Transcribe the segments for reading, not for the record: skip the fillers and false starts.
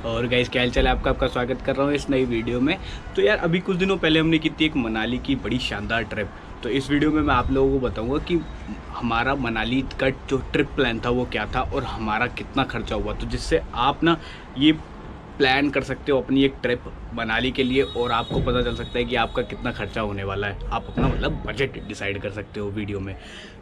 और गाइस क्या हाल चाल है आपका। आपका स्वागत कर रहा हूँ इस नई वीडियो में। तो यार अभी कुछ दिनों पहले हमने की थी एक मनाली की बड़ी शानदार ट्रिप। तो इस वीडियो में मैं आप लोगों को बताऊंगा कि हमारा मनाली का जो ट्रिप प्लान था वो क्या था और हमारा कितना खर्चा हुआ, तो जिससे आप ना ये प्लान कर सकते हो अपनी एक ट्रिप मनाली के लिए और आपको पता चल सकता है कि आपका कितना खर्चा होने वाला है। आप अपना मतलब बजट डिसाइड कर सकते हो वीडियो में।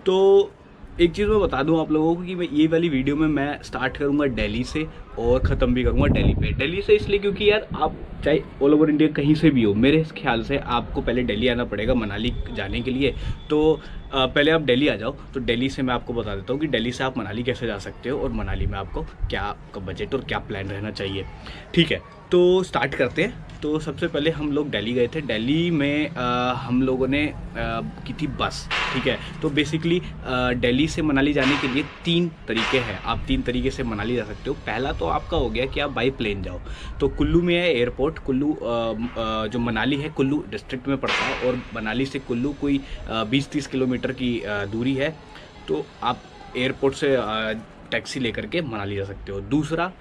तो एक चीज़ मैं बता दूं आप लोगों को कि मैं ये वाली वीडियो में मैं स्टार्ट करूंगा दिल्ली से और ख़त्म भी करूंगा दिल्ली पे। दिल्ली से इसलिए क्योंकि यार आप चाहे ऑल ओवर इंडिया कहीं से भी हो, मेरे ख्याल से आपको पहले दिल्ली आना पड़ेगा मनाली जाने के लिए। तो पहले आप दिल्ली आ जाओ। तो दिल्ली से मैं आपको बता देता हूँ कि दिल्ली से आप मनाली कैसे जा सकते हो और मनाली में आपको क्या आपका बजट और क्या प्लान रहना चाहिए। ठीक है, तो स्टार्ट करते हैं। तो सबसे पहले हम लोग दिल्ली गए थे। दिल्ली में हम लोगों ने की थी बस। ठीक है, तो बेसिकली दिल्ली से मनाली जाने के लिए 3 तरीके हैं। आप 3 तरीके से मनाली जा सकते हो। पहला तो आपका हो गया कि आप बाई प्लेन जाओ। तो कुल्लू में है एयरपोर्ट। कुल्लू जो मनाली है कुल्लू डिस्ट्रिक्ट में पड़ता है और मनाली से कुल्लू कोई 20-30 किलोमीटर की दूरी है। तो आप एयरपोर्ट से टैक्सी लेकर के मनाली जा सकते हो। दूसरा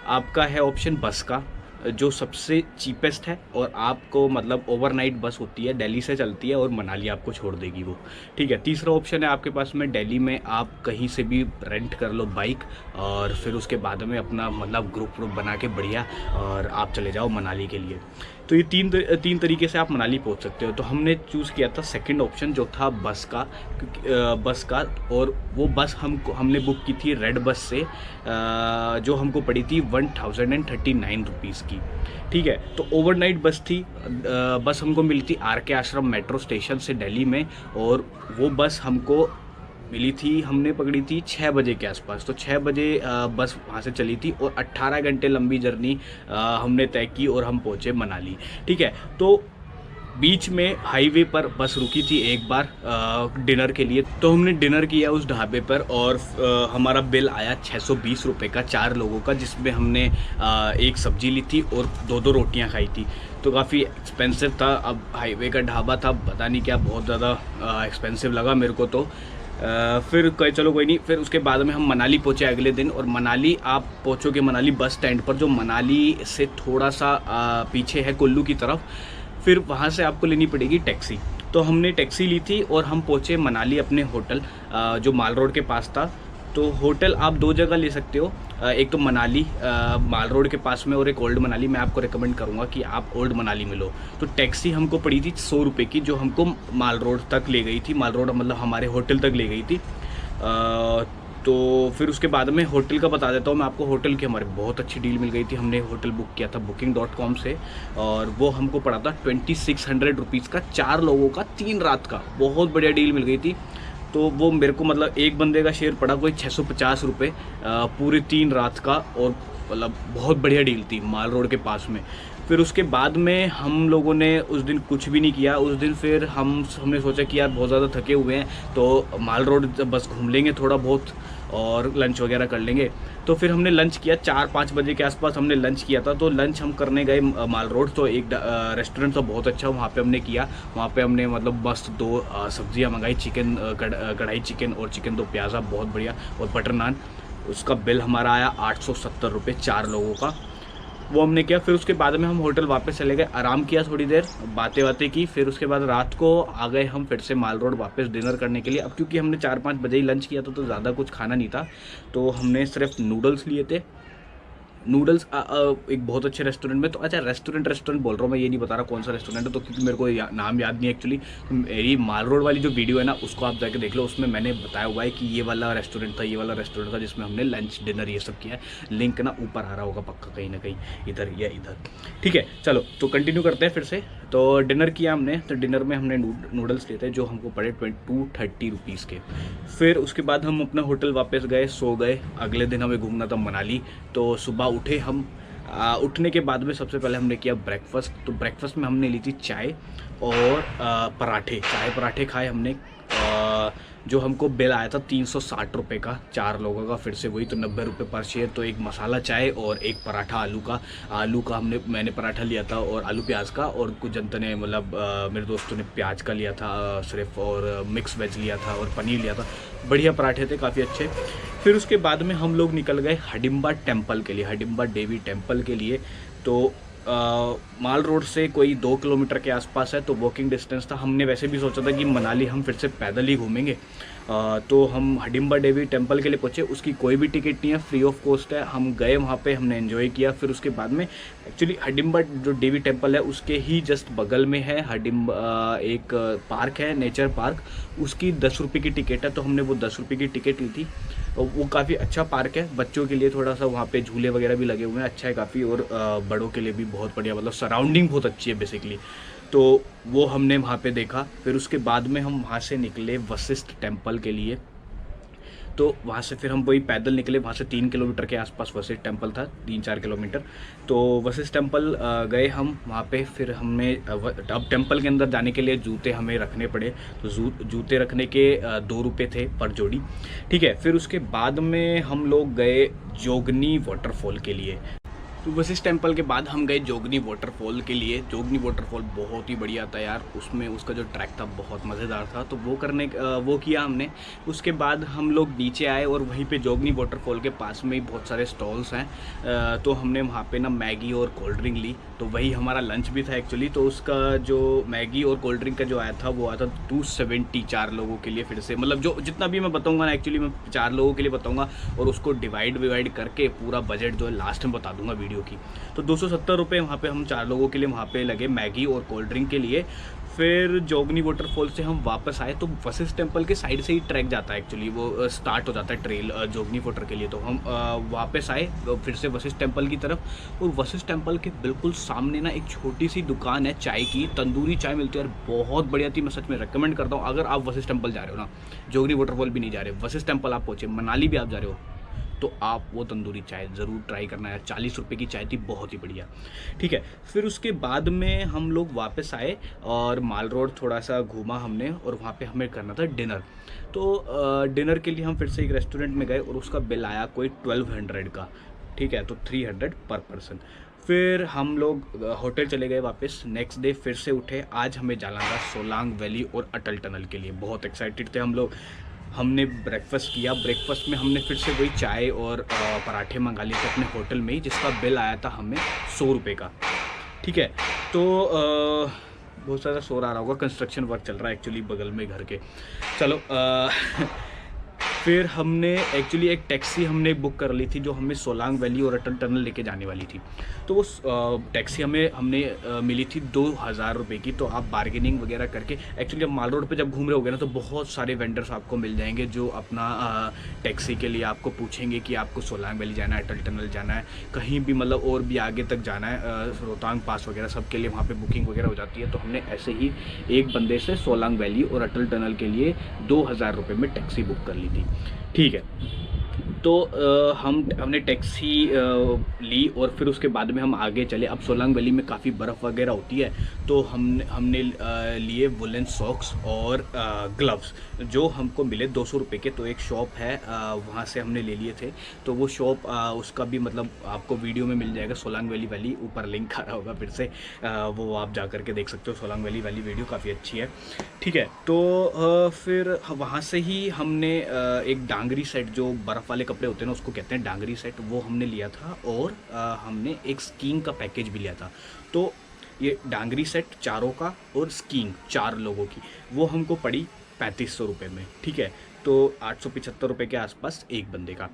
आपका है ऑप्शन बस का, जो सबसे चीपेस्ट है और आपको मतलब ओवरनाइट बस होती है, दिल्ली से चलती है और मनाली आपको छोड़ देगी वो। ठीक है, तीसरा ऑप्शन है आपके पास में दिल्ली में आप कहीं से भी रेंट कर लो बाइक और फिर उसके बाद में अपना मतलब ग्रुप बना के बढ़िया और आप चले जाओ मनाली के लिए। तो ये तीन तरीके से आप मनाली पहुंच सकते हो। तो हमने चूज़ किया था सेकंड ऑप्शन जो था बस का, क्योंकि बस का, और वो बस हमने बुक की थी रेड बस से, जो हमको पड़ी थी 1039 रुपीज़ की। ठीक है, तो ओवरनाइट बस थी। बस हमको मिली थी RK आश्रम मेट्रो स्टेशन से दिल्ली में और वो बस हमको मिली थी, हमने पकड़ी थी 6 बजे के आसपास। तो 6 बजे बस वहाँ से चली थी और 18 घंटे लंबी जर्नी हमने तय की और हम पहुँचे मनाली। ठीक है, तो बीच में हाईवे पर बस रुकी थी एक बार डिनर के लिए। तो हमने डिनर किया उस ढाबे पर और हमारा बिल आया 620 रुपये का 4 लोगों का, जिसमें हमने एक सब्जी ली थी और 2-2 रोटियां खाई थी। तो काफ़ी एक्सपेंसिव था। अब हाईवे का ढाबा था, पता नहीं क्या बहुत ज़्यादा एक्सपेंसिव लगा मेरे को। तो फिर चलो कोई नहीं। फिर उसके बाद में हम मनाली पहुँचे अगले दिन। और मनाली आप पहुँचोगे मनाली बस स्टैंड पर, जो मनाली से थोड़ा सा पीछे है कुल्लू की तरफ। फिर वहाँ से आपको लेनी पड़ेगी टैक्सी। तो हमने टैक्सी ली थी और हम पहुँचे मनाली अपने होटल, जो माल रोड के पास था। तो होटल आप 2 जगह ले सकते हो, एक तो मनाली माल रोड के पास में और एक ओल्ड मनाली। मैं आपको रिकमेंड करूँगा कि आप ओल्ड मनाली में लो। तो टैक्सी हमको पड़ी थी 100 रुपये की, जो हमको माल रोड तक ले गई थी। माल रोड मतलब हमारे होटल तक ले गई थी। तो फिर उसके बाद में होटल का बता देता हूँ मैं आपको। होटल की हमारे बहुत अच्छी डील मिल गई थी। हमने होटल बुक किया था booking.com से और वो हमको पड़ा था 2600 रुपीज़ का, 4 लोगों का 3 रात का। बहुत बढ़िया डील मिल गई थी। तो वो मेरे को मतलब एक बंदे का शेयर पड़ा कोई 650 रुपये पूरे 3 रात का, और मतलब बहुत बढ़िया डील थी माल रोड के पास में। फिर उसके बाद में हम लोगों ने उस दिन कुछ भी नहीं किया। उस दिन फिर हमने सोचा कि यार बहुत ज़्यादा थके हुए हैं तो माल रोड बस घूम लेंगे थोड़ा बहुत और लंच वगैरह कर लेंगे। तो फिर हमने लंच किया 4-5 बजे के आसपास हमने लंच किया था। तो लंच हम करने गए माल रोड। तो एक रेस्टोरेंट था बहुत अच्छा, वहाँ पे हमने किया। वहाँ पे हमने मतलब मस्त 2 सब्जियाँ मंगाई, चिकन कढ़ाई चिकन और चिकन 2 प्याज़ा, बहुत बढ़िया, और बटर नान। उसका बिल हमारा आया 870 रुपये 4 लोगों का। वो हमने किया। फिर उसके बाद में हम होटल वापस चले गए, आराम किया थोड़ी देर, बातें की। फिर उसके बाद रात को आ गए हम फिर से माल रोड वापस डिनर करने के लिए। अब क्योंकि हमने 4-5 बजे ही लंच किया था तो ज़्यादा कुछ खाना नहीं था, तो हमने सिर्फ नूडल्स लिए थे। नूडल्स एक बहुत अच्छे रेस्टोरेंट में। तो अच्छा, रेस्टोरेंट बोल रहा हूँ मैं, ये नहीं बता रहा कौन सा रेस्टोरेंट है, तो क्योंकि मेरे को नाम याद नहीं एक्चुअली। तो मेरी माल रोड वाली जो वीडियो है ना उसको आप जाके देख लो, उसमें मैंने बताया हुआ है कि ये वाला रेस्टोरेंट था, ये वाला रेस्टोरेंट था जिसमें हमने लंच डिनर ये सब किया है। लिंक ना ऊपर आ रहा होगा पक्का कहीं ना कहीं, इधर या इधर। ठीक है, चलो तो कंटिन्यू करते हैं फिर से। तो डिनर किया हमने। तो डिनर में हमने नूडल्स लिए थे जो हमको पड़े 230 रुपीज़ के। फिर उसके बाद हम अपना होटल वापस गए, सो गए। अगले दिन हमें घूमना था मनाली। तो सुबह उठे हम। उठने के बाद में सबसे पहले हमने किया ब्रेकफास्ट। तो ब्रेकफास्ट में हमने ली थी चाय और पराठे। चाय पराठे खाए हमने। जो हमको बिल आया था 360 रुपये का 4 लोगों का, फिर से वही तो 90 रुपये पर शेयर। तो एक मसाला चाय और एक पराठा आलू का मैंने पराठा लिया था और आलू प्याज का, और कुछ जनता ने मतलब मेरे दोस्तों ने प्याज का लिया था सिर्फ, और मिक्स वेज लिया था और पनीर लिया था। बढ़िया पराठे थे, काफ़ी अच्छे। फिर उसके बाद में हम लोग निकल गए हडिम्बा टेम्पल के लिए, हडिम्बा देवी टेम्पल के लिए। तो माल रोड से कोई 2 किलोमीटर के आसपास है, तो वॉकिंग डिस्टेंस था। हमने वैसे भी सोचा था कि मनाली हम फिर से पैदल ही घूमेंगे। तो हम हडिम्बा देवी टेम्पल के लिए पहुँचे। उसकी कोई भी टिकट नहीं है, फ्री ऑफ कॉस्ट है। हम गए वहाँ पे, हमने एंजॉय किया। फिर उसके बाद में एक्चुअली हडिम्बा जो देवी टेम्पल है उसके ही जस्ट बगल में है हडिम्बा एक पार्क है, नेचर पार्क। उसकी 10 रुपये की टिकट है, तो हमने वो 10 रुपये की टिकट ली थी। वो काफ़ी अच्छा पार्क है, बच्चों के लिए थोड़ा सा वहाँ पे झूले वगैरह भी लगे हुए हैं, अच्छा है काफ़ी। और बड़ों के लिए भी बहुत बढ़िया, मतलब सराउंडिंग बहुत अच्छी है बेसिकली। तो वो हमने वहाँ पे देखा। फिर उसके बाद में हम वहाँ से निकले वशिष्ठ टेम्पल के लिए। तो वहाँ से फिर हम वही पैदल निकले, वहाँ से 3 किलोमीटर के आसपास वशिष्ठ टेम्पल था, 3-4 किलोमीटर। तो वशिष्ठ टेम्पल गए हम वहाँ पे। फिर हमने अब टेम्पल के अंदर जाने के लिए जूते हमें रखने पड़े, तो जूते रखने के 2 रुपये थे पर जोड़ी, ठीक है। फिर उसके बाद में हम लोग गए जोगनी वाटरफॉल के लिए। तो वशिष्ठ टेम्पल के बाद हम गए जोगनी वाटरफॉल के लिए। जोगनी वाटरफॉल बहुत ही बढ़िया था यार, उसमें उसका जो ट्रैक था बहुत मज़ेदार था, तो वो किया हमने। उसके बाद हम लोग नीचे आए और वहीं पे जोगनी वाटरफॉल के पास में ही बहुत सारे स्टॉल्स हैं। तो हमने वहाँ पे ना मैगी और कोल्ड ड्रिंक ली, तो वही हमारा लंच भी था एक्चुअली। तो उसका जो मैगी और कोल्ड ड्रिंक का जो आया था वो आया था 270 4 लोगों के लिए। फिर से मतलब जो जितना भी मैं बताऊँगा ना, एक्चुअली मैं 4 लोगों के लिए बताऊँगा और उसको डिवाइड करके पूरा बजट जो है लास्ट में बता दूँगा की। तो 270 रुपये वहाँ पे हम 4 लोगों के लिए वहाँ पे लगे मैगी और कोल्ड ड्रिंक के लिए। फिर जोगनी वाटरफॉल से हम वापस आए। तो वशिष्ठ टेम्पल के साइड से ही ट्रैक जाता है एक्चुअली, वो स्टार्ट हो जाता है ट्रेल जोगनी वाटर के लिए। तो हम वापस आए फिर से वशिष्ठ टेम्पल की तरफ। और वशिष्ठ टेम्पल के बिल्कुल सामने ना एक छोटी सी दुकान है चाय की, तंदूरी चाय मिलती है यार, बहुत बढ़िया थी। मैं सच में रिकमेंड करता हूँ, अगर आप वशिष्ठ टेम्पल जा रहे हो ना, जोगनी वाटरफॉल भी नहीं जा रहे, वशिष्ठ टेम्पल आप पहुँचे, मनाली भी आप जा रहे हो, तो आप वो तंदूरी चाय ज़रूर ट्राई करना है। 40 रुपये की चाय थी, बहुत ही बढ़िया, ठीक है। फिर उसके बाद में हम लोग वापस आए और माल रोड थोड़ा सा घूमा हमने, और वहाँ पे हमें करना था डिनर। तो डिनर के लिए हम फिर से एक रेस्टोरेंट में गए और उसका बिल आया कोई 1200 का, ठीक है, तो 300 पर पर्सन। फिर हम लोग होटल चले गए वापस। नेक्स्ट डे फिर से उठे, आज हमें जाना था सोलांग वैली और अटल टनल के लिए। बहुत एक्साइटेड थे हम लोग। हमने ब्रेकफास्ट किया, ब्रेकफास्ट में हमने फिर से वही चाय और पराठे मंगा लिए थे अपने होटल में ही, जिसका बिल आया था हमें 100 रुपये का, ठीक है। तो बहुत सारा शोर आ रहा होगा, कंस्ट्रक्शन वर्क चल रहा है एक्चुअली बगल में घर के। चलो फिर हमने एक्चुअली एक टैक्सी हमने बुक कर ली थी जो हमें सोलांग वैली और अटल टनल लेके जाने वाली थी। तो वो टैक्सी हमने मिली थी 2000 रुपये की। तो आप बार्गेनिंग वगैरह करके, एक्चुअली आप माल रोड पे जब घूम रहे होगे ना, तो बहुत सारे वेंडर्स आपको मिल जाएंगे जो अपना टैक्सी के लिए आपको पूछेंगे कि आपको सोलांग वैली जाना है, अटल टनल जाना है, कहीं भी मतलब और भी आगे तक जाना है, रोहतांग पास वगैरह, सब के लिए वहाँ पर बुकिंग वगैरह हो जाती है। तो हमने ऐसे ही एक बंदे से सोलांग वैली और अटल टनल के लिए 2000 रुपये में टैक्सी बुक कर ली थी, ठीक है। तो हमने टैक्सी ली और फिर उसके बाद में हम आगे चले। अब सोलांग वैली में काफ़ी बर्फ़ वगैरह होती है, तो हमने लिए वुलन सॉक्स और ग्लव्स जो हमको मिले 200 रुपये के। तो एक शॉप है वहाँ से हमने ले लिए थे। तो वो शॉप उसका भी मतलब आपको वीडियो में मिल जाएगा, सोलांग वैली ऊपर लिंक आ रहा होगा फिर से, वो आप जा करके देख सकते हो। सोलांग वैली वीडियो काफ़ी अच्छी है, ठीक है। तो फिर वहाँ से ही हमने एक डांगरी सेट, जो बर्फ़ वाले कपड़े होते हैं ना उसको कहते हैं डांगरी सेट, वो हमने लिया था। और हमने एक स्कीइंग का पैकेज भी लिया था। तो ये डांगरी सेट चारों का और स्कीइंग 4 लोगों की, वो हमको पड़ी 3500 रुपये में, ठीक है। तो 875 रुपये के आसपास एक बंदे का।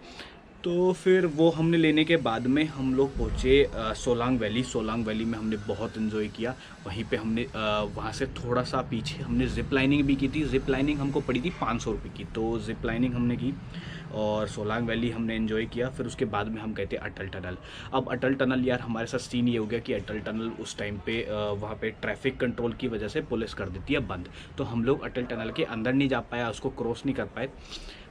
तो फिर वो हमने लेने के बाद में हम लोग पहुँचे सोलांग वैली में हमने बहुत इन्जॉय किया। वहीं पे हमने वहाँ से थोड़ा सा पीछे हमने ज़िप लाइनिंग भी की थी। ज़िप लाइनिंग हमको पड़ी थी 500 रुपये की, तो ज़िप लाइनिंग हमने की और सोलांग वैली हमने एंजॉय किया। फिर उसके बाद में हम गए थे अटल टनल। अब अटल टनल यार हमारे साथ सीन ये हो गया कि अटल टनल उस टाइम पे वहाँ पे ट्रैफिक कंट्रोल की वजह से पुलिस कर देती है बंद, तो हम लोग अटल टनल के अंदर नहीं जा पाया, उसको क्रॉस नहीं कर पाए,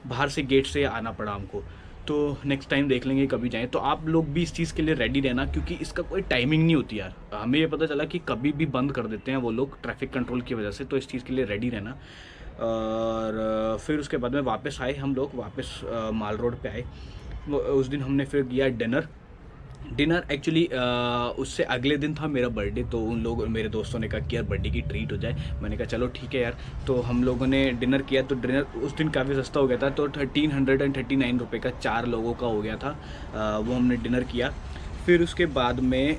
बाहर से गेट से आना पड़ा हमको। तो नेक्स्ट टाइम देख लेंगे कभी जाएं। तो आप लोग भी इस चीज़ के लिए रेडी रहना, क्योंकि इसका कोई टाइमिंग नहीं होती यार। हमें ये पता चला कि कभी भी बंद कर देते हैं वो लोग ट्रैफिक कंट्रोल की वजह से, तो इस चीज़ के लिए रेडी रहना। और फिर उसके बाद में वापस आए हम लोग, वापस माल रोड पे आए। उस दिन हमने फिर किया डिनर एक्चुअली उससे अगले दिन था मेरा बर्थडे, तो उन लोग मेरे दोस्तों ने कहा कि यार बर्थडे की ट्रीट हो जाए। मैंने कहा चलो ठीक है यार। तो हम लोगों ने डिनर किया। तो डिनर उस दिन काफ़ी सस्ता हो गया था, तो 1339 रुपये का 4 लोगों का हो गया था। वो हमने डिनर किया। फिर उसके बाद में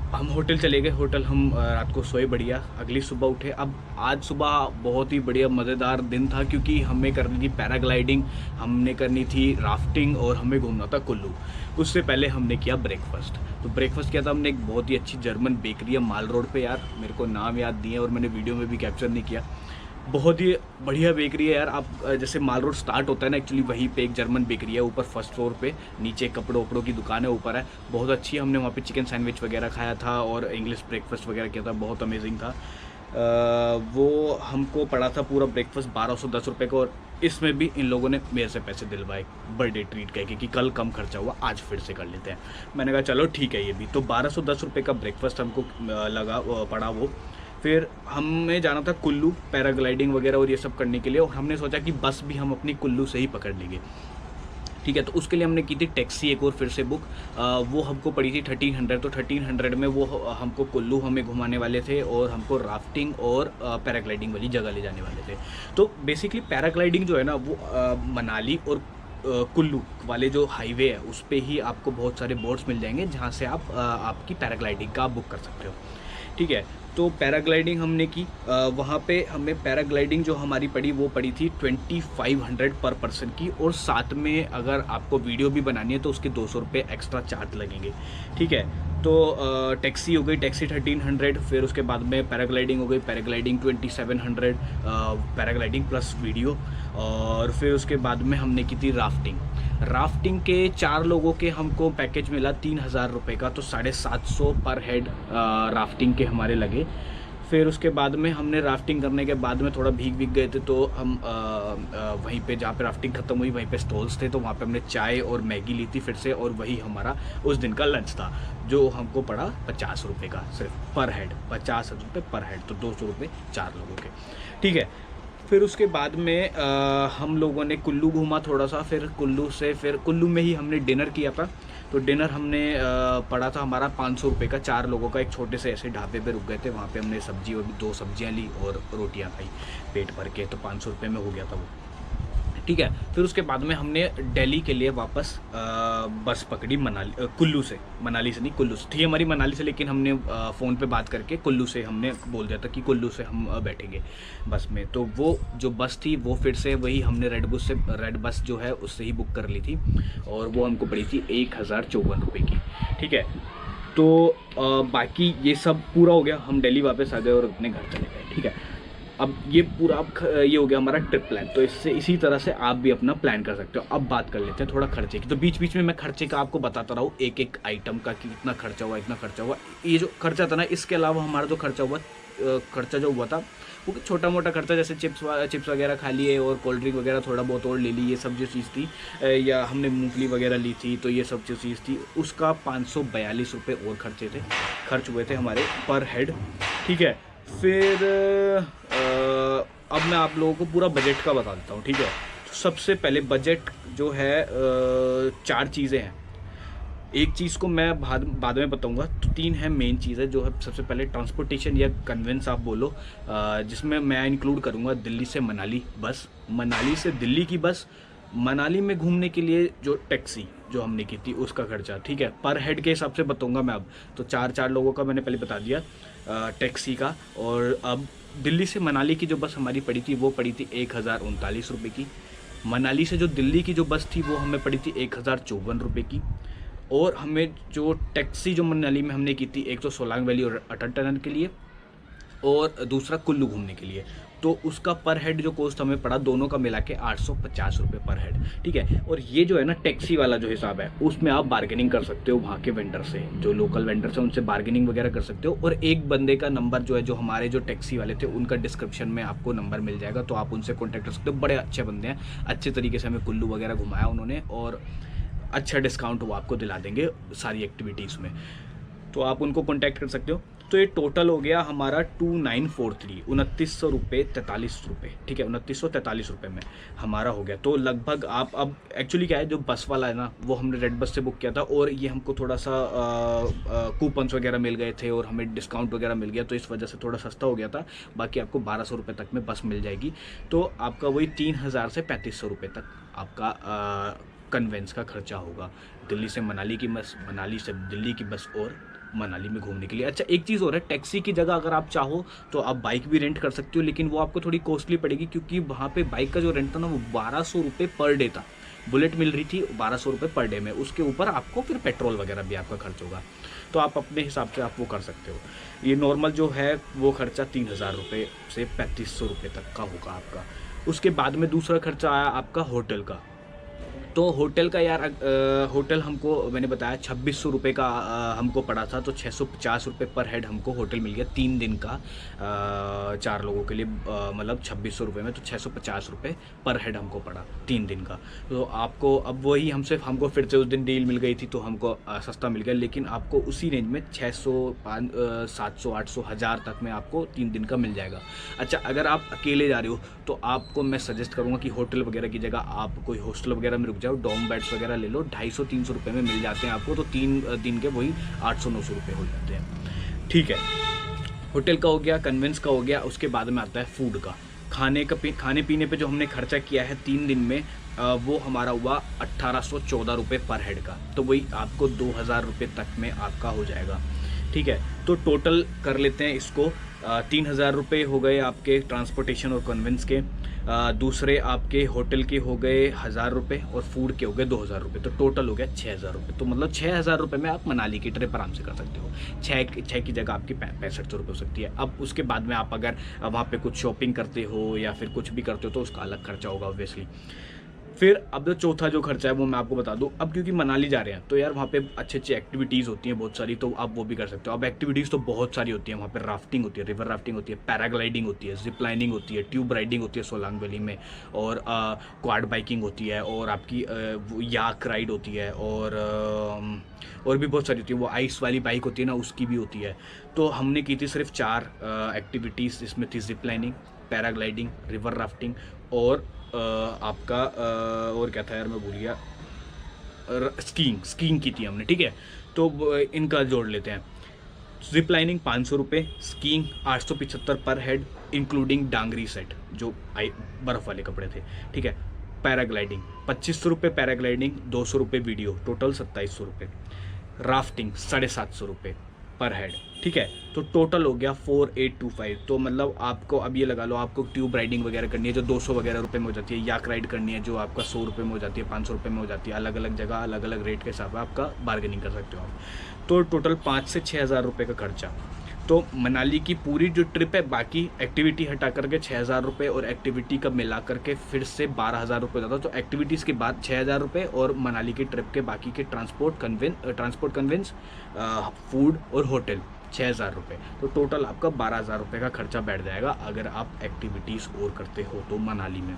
हम होटल चले गए। होटल हम रात को सोए बढ़िया, अगली सुबह उठे। अब आज सुबह बहुत ही बढ़िया मज़ेदार दिन था, क्योंकि हमें करनी थी पैराग्लाइडिंग, हमने करनी थी राफ्टिंग और हमें घूमना था कुल्लू। उससे पहले हमने किया ब्रेकफास्ट। तो ब्रेकफास्ट किया था हमने एक बहुत ही अच्छी जर्मन बेकरी है माल रोड पे। यार मेरे को नाम याद नहीं है और मैंने वीडियो में भी कैप्चर नहीं किया। बहुत ही बढ़िया बेकरी है यार। आप जैसे माल रोड स्टार्ट होता है ना, एक्चुअली वहीं पे एक जर्मन बेकरी है, ऊपर फर्स्ट फ्लोर पे, नीचे कपड़ों वपड़ों की दुकान है, ऊपर है। बहुत अच्छी है। हमने वहाँ पे चिकन सैंडविच वगैरह खाया था और इंग्लिश ब्रेकफास्ट वगैरह किया था, बहुत अमेजिंग था। वो हमको पड़ा था पूरा ब्रेकफास्ट 1210 रुपये का। और इसमें भी इन लोगों ने मेरे से पैसे दिलवाए बर्थडे ट्रीट कह के कि कल कम खर्चा हुआ, आज फिर से कर लेते हैं। मैंने कहा चलो ठीक है ये भी। तो 1210 रुपये का ब्रेकफास्ट हमको पड़ा वो। फिर हमें जाना था कुल्लू पैराग्लाइडिंग वगैरह और ये सब करने के लिए, और हमने सोचा कि बस भी हम अपनी कुल्लू से ही पकड़ लेंगे। ठीक है, तो उसके लिए हमने की थी टैक्सी एक और फिर से बुक। वो हमको पड़ी थी 1300। तो 1300 में वो हमको कुल्लू हमें घुमाने वाले थे और हमको राफ्टिंग और पैराग्लाइडिंग वाली जगह ले जाने वाले थे। तो बेसिकली पैराग्लाइडिंग जो है ना वो मनाली और कुल्लू वाले जो हाईवे है उस पर ही आपको बहुत सारे बोर्ड्स मिल जाएंगे, जहाँ से आप आपकी पैराग्लाइडिंग का बुक कर सकते हो। ठीक है, तो पैराग्लाइडिंग हमने की। वहाँ पे हमें पैराग्लाइडिंग जो हमारी पड़ी वो पड़ी थी 2500 पर पर्सन की, और साथ में अगर आपको वीडियो भी बनानी है तो उसके 200 रुपये एक्स्ट्रा चार्ज लगेंगे। ठीक है, तो टैक्सी हो गई, टैक्सी 1300। फिर उसके बाद में पैराग्लाइडिंग हो गई, पैराग्लाइडिंग 2700, पैराग्लाइडिंग प्लस वीडियो। और फिर उसके बाद में हमने की थी राफ्टिंग के 4 लोगों के हमको पैकेज मिला 3000 रुपये का, तो 750 पर हेड राफ्टिंग के हमारे लगे। फिर उसके बाद में हमने राफ्टिंग करने के बाद में थोड़ा भीग गए थे, तो हम वहीं पे जहाँ पे राफ्टिंग ख़त्म हुई वहीं पे स्टॉल्स थे, तो वहाँ पे हमने चाय और मैगी ली थी फिर से, और वही हमारा उस दिन का लंच था, जो हमको पड़ा 50 रुपये का सिर्फ पर हेड, 50 रुपये पर हेड, तो 200 रुपये 4 लोगों के। ठीक है, फिर उसके बाद में हम लोगों ने कुल्लू घूमा थोड़ा सा। फिर कुल्लू में ही हमने डिनर किया था। तो डिनर हमने पड़ा था हमारा 500 रुपये का 4 लोगों का। एक छोटे से ऐसे ढाबे पे रुक गए थे, वहाँ पे हमने सब्जी और 2 सब्जियाँ ली और रोटियाँ खाई पेट भर के, तो 500 रुपये में हो गया था वो। ठीक है, फिर उसके बाद में हमने दिल्ली के लिए वापस बस पकड़ी कुल्लू से, मनाली से नहीं कुल्लू से थी हमारी, मनाली से, लेकिन हमने फ़ोन पे बात करके कुल्लू से हमने बोल दिया था कि कुल्लू से हम बैठेंगे बस में। तो वो जो बस थी वो फिर से वही हमने रेड बस जो है उससे ही बुक कर ली थी, और वो हमको पड़ी थी 1054 रुपये की। ठीक है, तो बाकी ये सब पूरा हो गया, हम दिल्ली वापस आ गए और अपने घर चले गए। ठीक है, अब ये पूरा ये हो गया हमारा ट्रिप प्लान। तो इसी तरह से आप भी अपना प्लान कर सकते हो। अब बात कर लेते हैं थोड़ा खर्चे की। तो बीच बीच में मैं खर्चे का आपको बताता रहा हूँ, एक एक आइटम का कि इतना खर्चा हुआ, इतना खर्चा हुआ। ये जो खर्चा था ना, इसके अलावा हमारा जो खर्चा जो हुआ था वो छोटा मोटा खर्चा, जैसे चिप्स वगैरह खा लिए और कोल्ड ड्रिंक वगैरह थोड़ा बहुत और ले ली, ये सब जो चीज़ थी, या हमने मूंगफली वगैरह ली थी, तो ये सब जो चीज़ थी उसका 542 रुपये और खर्च हुए थे हमारे पर हेड। ठीक है, फिर अब मैं आप लोगों को पूरा बजट का बता देता हूँ। ठीक है, तो सबसे पहले बजट जो है 4 चीज़ें हैं। एक चीज़ को मैं बाद में बताऊंगा। तो 3 है मेन चीज़ें, जो है सबसे पहले ट्रांसपोर्टेशन या कन्वेंस आप बोलो, जिसमें मैं इंक्लूड करूंगा दिल्ली से मनाली बस, मनाली से दिल्ली की बस, मनाली में घूमने के लिए जो टैक्सी जो हमने की थी उसका खर्चा। ठीक है, पर हेड के हिसाब से बताऊंगा मैं अब। तो 4 लोगों का मैंने पहले बता दिया टैक्सी का। और अब दिल्ली से मनाली की जो बस हमारी पड़ी थी वो पड़ी थी 1039 रुपये की। मनाली से जो दिल्ली की जो बस थी वो हमें पड़ी थी 1054 रुपये की। और हमें जो टैक्सी जो मनाली में हमने की थी, एक तो सोलांग वैली और अटल टनल के लिए, और दूसरा कुल्लू घूमने के लिए, तो उसका पर हेड जो कॉस्ट हमें पड़ा दोनों का मिला के 850 रुपये पर हेड। ठीक है, और ये जो है ना टैक्सी वाला जो हिसाब है उसमें आप बार्गेनिंग कर सकते हो वहाँ के वेंडर से, जो लोकल वेंडर्स हैं उनसे बार्गेनिंग वगैरह कर सकते हो। और एक बंदे का नंबर जो है, जो हमारे जो टैक्सी वाले थे उनका डिस्क्रिप्शन में आपको नंबर मिल जाएगा, तो आप उनसे कॉन्टैक्ट कर सकते हो। बड़े अच्छे बंदे हैं, अच्छे तरीके से हमें कुल्लू वगैरह घुमाया उन्होंने, और अच्छा डिस्काउंट वो आपको दिला देंगे सारी एक्टिविटीज़ में। तो आप उनको कॉन्टैक्ट कर सकते हो। तो ये टोटल हो गया हमारा 2943, 2900 रुपये 43 रुपये, ठीक है, 2943 रुपये में हमारा हो गया। तो लगभग आप अब एक्चुअली क्या है, जो बस वाला है ना वो हमने रेड बस से बुक किया था और ये हमको थोड़ा सा कूपन्स वगैरह मिल गए थे और हमें डिस्काउंट वगैरह मिल गया, तो इस वजह से थोड़ा सस्ता हो गया था। बाकी आपको 1200 रुपये तक में बस मिल जाएगी। तो आपका वही 3000 से 3500 रुपये तक आपका कन्वेंस का खर्चा होगा दिल्ली से मनाली की बस, मनाली से दिल्ली की बस और मनाली में घूमने के लिए। अच्छा एक चीज़ और है, टैक्सी की जगह अगर आप चाहो तो आप बाइक भी रेंट कर सकते हो, लेकिन वो आपको थोड़ी कॉस्टली पड़ेगी क्योंकि वहाँ पे बाइक का जो रेंट था ना वो 1200 रुपये पर डे था। बुलेट मिल रही थी 1200 रुपये पर डे में, उसके ऊपर आपको फिर पेट्रोल वगैरह भी आपका खर्च होगा। तो आप अपने हिसाब से आप वो कर सकते हो। ये नॉर्मल जो है वो खर्चा 3000 रुपये से 3500 रुपये तक का होगा आपका। उसके बाद में दूसरा खर्चा आया आपका होटल का। तो होटल का यार होटल हमको मैंने बताया 2600 रुपये का हमको पड़ा था, तो 650 रुपये पर हेड हमको होटल मिल गया 3 दिन का, 4 लोगों के लिए, मतलब 2600 रुपये में, तो 650 रुपये पर हेड हमको पड़ा 3 दिन का। तो आपको अब वही हमको फिर से उस दिन डील मिल गई थी तो हमको सस्ता मिल गया, लेकिन आपको उसी रेंज में 600 700 800 1000 तक में आपको 3 दिन का मिल जाएगा। अच्छा अगर आप अकेले जा रहे हो तो आपको मैं सजेस्ट करूँगा कि होटल वगैरह की जगह आप कोई हॉस्टल वगैरह में रुक जाओ, डॉर्म बेड्स वगैरह ले लो, 250-300 रुपये में मिल जाते हैं आपको, तो 3 दिन के वही 800-900 रुपये हो जाते हैं, ठीक है। होटल का हो गया, कन्वेंस का हो गया। उसके बाद में आता है फूड का। खाने पीने पे जो हमने खर्चा किया है 3 दिन में, वो हमारा हुआ 1814 रुपये पर हेड का, तो वही आपको 2000 रुपये तक में आपका हो जाएगा, ठीक है। तो टोटल कर लेते हैं इसको, 3000 रुपये हो गए आपके ट्रांसपोर्टेशन और कन्वेंस के, दूसरे आपके होटल के हो गए 1000 रुपये और फूड के हो गए 2000 रुपये, तो टोटल हो गया 6000 रुपये। तो मतलब 6000 रुपये में आप मनाली की ट्रिप आराम से कर सकते हो। छः की जगह आपकी 6500 रुपये हो सकती है। अब उसके बाद में आप अगर वहाँ पे कुछ शॉपिंग करते हो या फिर कुछ भी करते हो तो उसका अलग खर्चा होगा ऑब्वियसली। फिर अब जो चौथा जो खर्चा है वो मैं आपको बता दूं। अब क्योंकि मनाली जा रहे हैं तो यार वहाँ पे अच्छी अच्छी एक्टिविटीज़ होती हैं बहुत सारी, तो आप वो भी कर सकते हो। अब एक्टिविटीज़ तो बहुत सारी होती हैं वहाँ पे, राफ्टिंग होती है, रिवर राफ्टिंग होती है, पैराग्लाइडिंग होती है, जिप लाइनिंग होती है, ट्यूब राइडिंग होती है सोलांग वैली में, और क्वाड बाइकिंग होती है, और आपकी याक राइड होती है, और भी बहुत सारी होती है। वो आइस वाली बाइक होती है ना, उसकी भी होती है। तो हमने की थी सिर्फ 4 एक्टिविटीज़, इसमें थी zip lining, paragliding, river rafting और आपका और क्या था यार मैं भूल गया, स्कीइंग की थी हमने, ठीक है। तो इनका जोड़ लेते हैं। जिप लाइनिंग 500 रुपये, स्कीइंग 875 पर हेड इंक्लूडिंग डांगरी सेट जो बर्फ़ वाले कपड़े थे, ठीक है। पैराग्लाइडिंग 2500 रुपये पैराग्लाइडिंग, 200 रुपये वीडियो, टोटल 2700 रुपये। राफ्टिंग 750 रुपये पर हेड, ठीक है। तो टोटल हो गया 4825। तो मतलब आपको अब ये लगा लो, आपको ट्यूब राइडिंग वगैरह करनी है जो 200 वगैरह रुपये में हो जाती है, याक राइड करनी है जो आपका 100 रुपये में हो जाती है, 500 रुपये में हो जाती है। अलग अलग जगह अलग अलग रेट के हिसाब से आपका बार्गेनिंग कर सकते हो आप। तो टोटल 5 से 6000 रुपये का खर्चा। तो मनाली की पूरी जो ट्रिप है, बाकी एक्टिविटी हटा करके 6000 रुपये और एक्टिविटी का मिला करके फिर से 12000 रुपये जाता। तो एक्टिविटीज़ के बाद 6000 रुपये और मनाली की ट्रिप के बाकी के ट्रांसपोर्ट कन्वेंस, फूड और होटल 6000 रुपये। तो टोटल आपका 12000 रुपये का खर्चा बैठ जाएगा अगर आप एक्टिविटीज़ और करते हो तो मनाली में।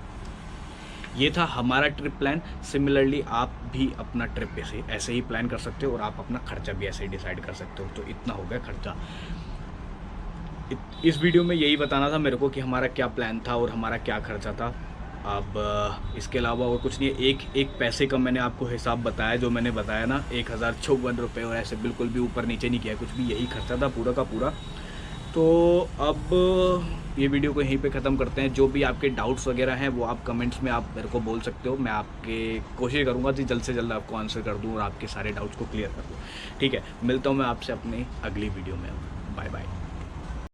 ये था हमारा ट्रिप प्लान। सिमिलरली आप भी अपना ट्रिप ऐसे ही प्लान कर सकते हो और आप अपना खर्चा भी ऐसे ही डिसाइड कर सकते हो। तो इतना हो गया खर्चा। इस वीडियो में यही बताना था मेरे को कि हमारा क्या प्लान था और हमारा क्या खर्चा था। अब इसके अलावा और कुछ नहीं है। एक पैसे का मैंने आपको हिसाब बताया, जो मैंने बताया ना 1054 रुपये, और ऐसे बिल्कुल भी ऊपर नीचे नहीं किया कुछ भी, यही खर्चा था पूरा का पूरा। तो अब ये वीडियो को यहीं पे ख़त्म करते हैं। जो भी आपके डाउट्स वगैरह हैं वो आप कमेंट्स में आप मेरे को बोल सकते हो। मैं आपके कोशिश करूँगा कि जल्द से जल्द आपको आंसर कर दूँ और आपके सारे डाउट्स को क्लियर कर दूँ, ठीक है। मिलता हूँ मैं आपसे अपनी अगली वीडियो में। Bye bye.